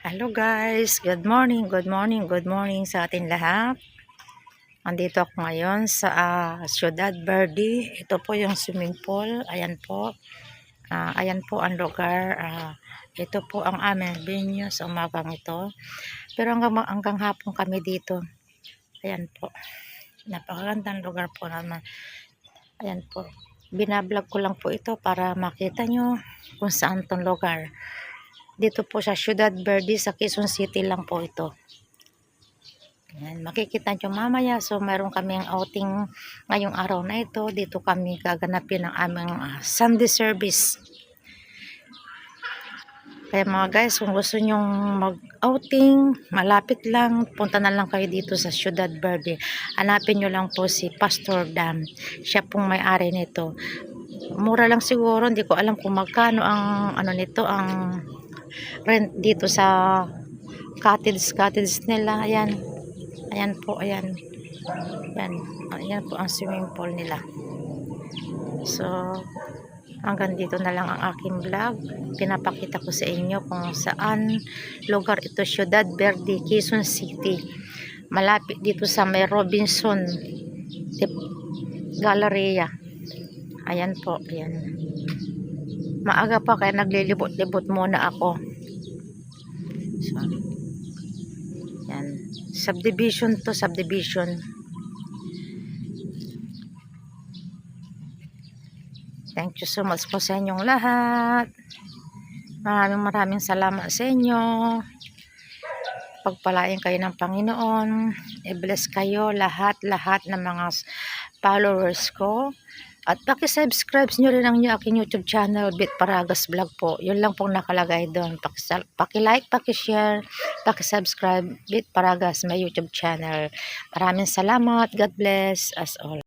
Hello guys, good morning, good morning, good morning sa atin lahat. Andito ako ngayon sa Ciudad Verde. Ito po yung swimming pool. Ayan po. Ayan po ang lugar. Ito po ang aming venue sa umagang ito. Pero hanggang hapon kami dito. Ayan po. Napakagandang lugar po naman. Ayan po. Binablog ko lang po ito para makita nyo kung saan tong lugar. Dito po sa Ciudad Verde sa Quezon City lang po ito. Ayan, makikita nyo mamaya. So meron kaming outing ngayong araw na ito. Dito kami gaganapin ang aming Sunday service. Kaya mga guys, kung gusto nyong mag-outing, malapit lang, punta na lang kayo dito sa Ciudad Verde. Hanapin nyo lang po si Pastor Dan. Siya pong may-ari nito. Mura lang siguro, hindi ko alam kung magkano ang nito, ang rent dito sa cottage nila. Ayan. Ayan po, ayan. Ayan po ang swimming pool nila. So, hanggang dito na lang ang aking vlog. Pinapakita ko sa inyo kung saan lugar ito, Ciudad Verde, Quezon City. Malapit dito sa may Robinson Galleria. Ayan po, ayan. Maaga pa kaya naglilibot-libot muna ako. So, yan. Subdivision to subdivision. Thank you so much po sa inyong lahat. Maraming salamat sa inyo. Pagpalain kayo ng Panginoon. I-bless kayo lahat ng mga followers ko. At paki-subscribe nyo rin ang aking YouTube channel, Bit Paragas Vlog po. Yun lang pong nakalagay doon. Paki-like, paki-share, paki-subscribe, Bit Paragas, my YouTube channel. Maraming salamat. God bless us all.